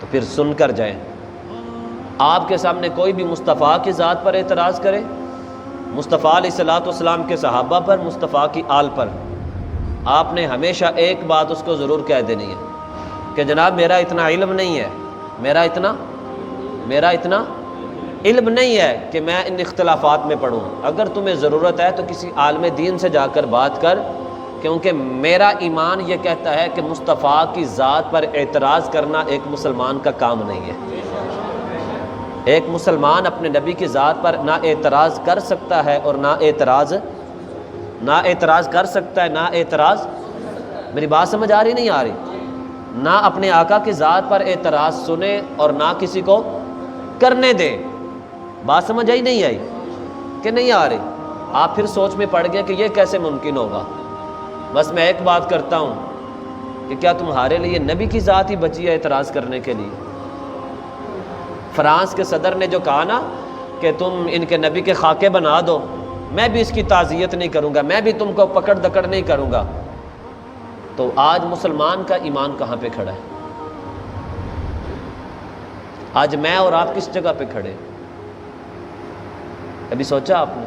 تو پھر سن کر جائیں۔ آپ کے سامنے کوئی بھی مصطفیٰ کی ذات پر اعتراض کرے، مصطفیٰ علیہ الصلوۃ والسلام کے صحابہ پر، مصطفیٰ کی آل پر، آپ نے ہمیشہ ایک بات اس کو ضرور کہہ دینی ہے کہ جناب میرا اتنا علم نہیں ہے، میرا اتنا علم نہیں ہے کہ میں ان اختلافات میں پڑھوں۔ اگر تمہیں ضرورت ہے تو کسی عالم دین سے جا کر بات کر، کیونکہ میرا ایمان یہ کہتا ہے کہ مصطفیٰ کی ذات پر اعتراض کرنا ایک مسلمان کا کام نہیں ہے۔ ایک مسلمان اپنے نبی کی ذات پر نہ اعتراض کر سکتا ہے اور نہ اعتراض کر سکتا ہے، نہ اعتراض، میری بات سمجھ آ رہی نہیں آ رہی؟ نہ اپنے آقا کی ذات پر اعتراض سنے اور نہ کسی کو کرنے دے۔ بات سمجھ آئی نہیں آئی کہ نہیں آ رہی؟ آپ پھر سوچ میں پڑ گئے کہ یہ کیسے ممکن ہوگا۔ بس میں ایک بات کرتا ہوں کہ کیا تمہارے لیے نبی کی ذات ہی بچی ہے اعتراض کرنے کے لیے؟ فرانس کے صدر نے جو کہا نا کہ تم ان کے نبی کے خاکے بنا دو، میں بھی اس کی تعزیت نہیں کروں گا، میں بھی تم کو پکڑ دکڑ نہیں کروں گا، تو آج مسلمان کا ایمان کہاں پہ کھڑا ہے؟ آج میں اور آپ کس جگہ پہ کھڑے؟ کبھی سوچا آپ نے؟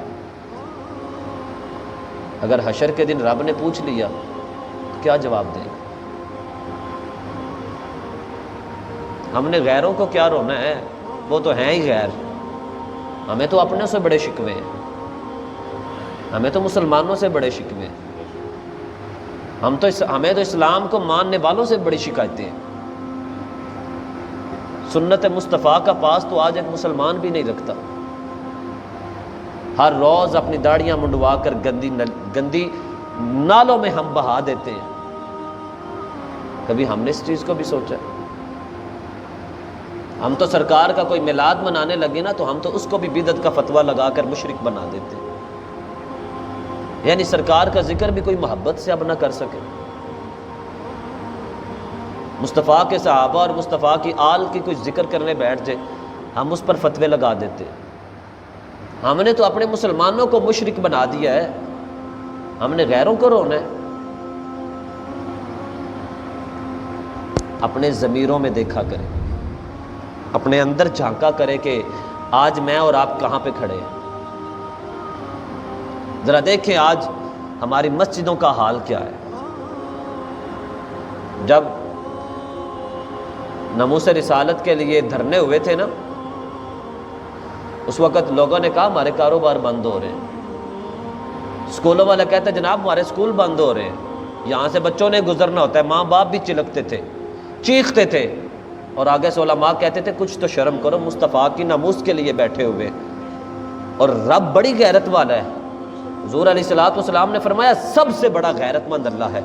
اگر حشر کے دن رب نے پوچھ لیا تو کیا جواب دیں؟ ہم نے غیروں کو کیا رونا ہے، وہ تو ہیں ہی غیر، ہمیں تو اپنے سے بڑے شکوے ہیں، ہمیں تو مسلمانوں سے بڑے شکوے ہیں، ہمیں تو اسلام کو ماننے والوں سے بڑی شکایتیں ہیں۔ سنت مصطفیٰ کا پاس تو آج ایک مسلمان بھی نہیں رکھتا۔ ہر روز اپنی داڑیاں منڈوا کر گندی نالوں میں ہم بہا دیتے ہیں۔ کبھی ہم نے اس چیز کو بھی سوچا؟ ہم تو سرکار کا کوئی میلاد منانے لگے نا تو ہم تو اس کو بھی بدعت کا فتویٰ لگا کر مشرک بنا دیتے ہیں، یعنی سرکار کا ذکر بھی کوئی محبت سے اب نہ کر سکے۔ مصطفیٰ کے صحابہ اور مصطفیٰ کی آل کی کوئی ذکر کرنے بیٹھ جائے، ہم اس پر فتوے لگا دیتے ہیں۔ ہم نے تو اپنے مسلمانوں کو مشرک بنا دیا ہے، ہم نے غیروں کو رونا ہے۔ اپنے ضمیروں میں دیکھا کریں، اپنے اندر جھانکا کرے کہ آج میں اور آپ کہاں پہ کھڑے ہیں۔ ذرا دیکھیں آج ہماری مسجدوں کا حال کیا ہے۔ جب ناموس رسالت کے لیے دھرنے ہوئے تھے نا، اس وقت لوگوں نے کہا ہمارے کاروبار بند ہو رہے ہیں۔ اسکولوں والے کہتے ہیں جناب ہمارے اسکول بند ہو رہے ہیں، یہاں سے بچوں نے گزرنا ہوتا ہے، ماں باپ بھی چلکتے تھے، چیختے تھے، اور آگے سے علماء کہتے تھے کچھ تو شرم کرو، مصطفیٰ کی ناموس کے لیے بیٹھے ہوئے۔ اور رب بڑی غیرت والا ہے۔ حضور علیہ الصلوۃ والسلام نے فرمایا سب سے بڑا غیرت مند اللہ ہے،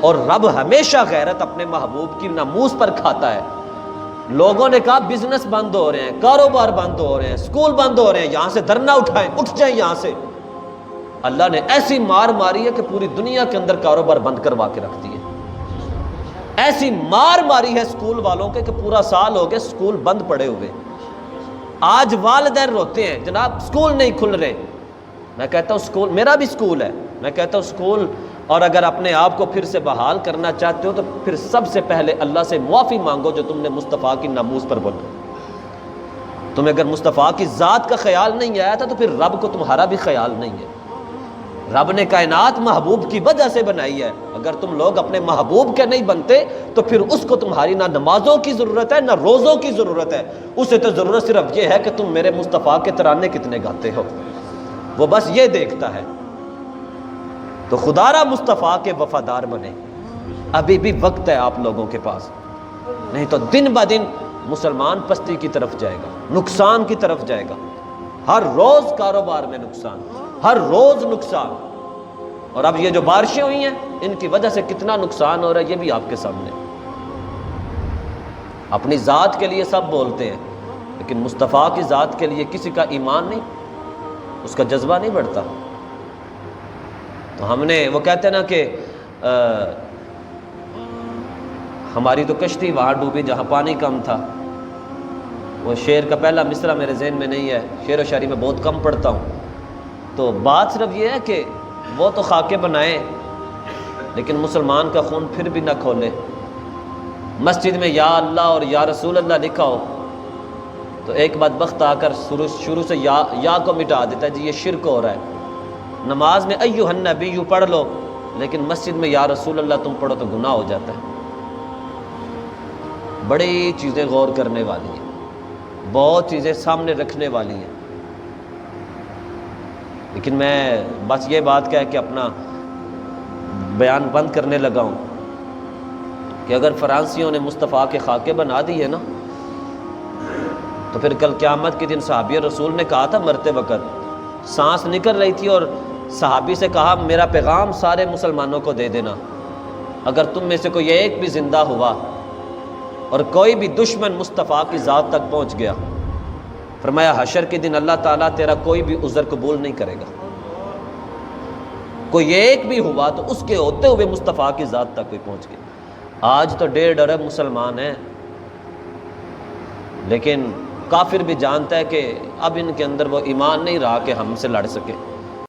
اور رب ہمیشہ غیرت اپنے محبوب کی ناموس پر کھاتا ہے۔ لوگوں نے کہا بزنس بند ہو رہے ہیں، کاروبار بند ہو رہے ہیں، اسکول بند ہو رہے ہیں، یہاں سے دھرنا اٹھائیں، اٹھ جائیں یہاں سے۔ اللہ نے ایسی مار ماری ہے کہ پوری دنیا کے اندر کاروبار بند کروا کے رکھ دیے۔ ایسی مار ماری ہے اسکول والوں کے کہ پورا سال ہو گیا اسکول بند پڑے ہوئے۔ آج والدین روتے ہیں جناب اسکول نہیں کھل رہے۔ میں کہتا ہوں اسکول، میرا بھی اسکول ہے، میں کہتا ہوں اسکول، اور اگر اپنے آپ کو پھر سے بحال کرنا چاہتے ہو تو پھر سب سے پہلے اللہ سے معافی مانگو جو تم نے مصطفیٰ کی ناموس پر بولا۔ تمہیں اگر مصطفیٰ کی ذات کا خیال نہیں آیا تھا تو پھر رب کو تمہارا بھی خیال نہیں ہے۔ رب نے کائنات محبوب کی وجہ سے بنائی ہے، اگر تم لوگ اپنے محبوب کے نہیں بنتے تو پھر اس کو تمہاری نہ نمازوں کی ضرورت ہے نہ روزوں کی ضرورت ہے، اسے تو ضرورت صرف یہ ہے کہ تم میرے مصطفیٰ کے ترانے کتنے گاتے ہو، وہ بس یہ دیکھتا ہے۔ تو خدا را مصطفیٰ کے وفادار بنے، ابھی بھی وقت ہے آپ لوگوں کے پاس، نہیں تو دن بہ دن مسلمان پستی کی طرف جائے گا، نقصان کی طرف جائے گا۔ ہر روز کاروبار میں نقصان، ہر روز نقصان، اور اب یہ جو بارشیں ہوئی ہیں ان کی وجہ سے کتنا نقصان ہو رہا ہے یہ بھی آپ کے سامنے۔ اپنی ذات کے لیے سب بولتے ہیں لیکن مصطفیٰ کی ذات کے لیے کسی کا ایمان نہیں، اس کا جذبہ نہیں بڑھتا۔ تو ہم نے، وہ کہتے ہیں نا کہ ہماری تو کشتی وہاں ڈوبی جہاں پانی کم تھا، وہ شعر کا پہلا مصرع میرے ذہن میں نہیں ہے، شعر و شاعری میں بہت کم پڑھتا ہوں۔ تو بات صرف یہ ہے کہ وہ تو خاکے بنائیں لیکن مسلمان کا خون پھر بھی نہ کھولے۔ مسجد میں یا اللہ اور یا رسول اللہ لکھا ہو تو ایک بدبخت آ کر شروع سے یا کو مٹا دیتا ہے، جی یہ شرک ہو رہا ہے۔ نماز میں ایھا النبی پڑھ لو، لیکن مسجد میں یا رسول اللہ تم پڑھو تو گناہ ہو جاتا ہے۔ بڑی چیزیں غور کرنے والی ہیں، بہت چیزیں سامنے رکھنے والی ہیں، لیکن میں بس یہ بات کہہ کے اپنا بیان بند کرنے لگا ہوں کہ اگر فرانسیوں نے مصطفیٰ کے خاکے بنا دیے نا، تو پھر کل قیامت کے دن صحابی رسول نے کہا تھا مرتے وقت، سانس نکل رہی تھی اور صحابی سے کہا میرا پیغام سارے مسلمانوں کو دے دینا، اگر تم میں سے کوئی ایک بھی زندہ ہوا اور کوئی بھی دشمن مصطفیٰ کی ذات تک پہنچ گیا، فرمایا حشر کے دن اللہ تعالیٰ تیرا کوئی بھی عذر قبول نہیں کرے گا۔ کوئی ایک بھی ہوا تو اس کے ہوتے ہوئے مصطفیٰ کی ذات تک کوئی پہنچ گیا۔ آج تو 1.5 ارب مسلمان ہیں، لیکن کافر بھی جانتا ہے کہ اب ان کے اندر وہ ایمان نہیں رہا کہ ہم سے لڑ سکے۔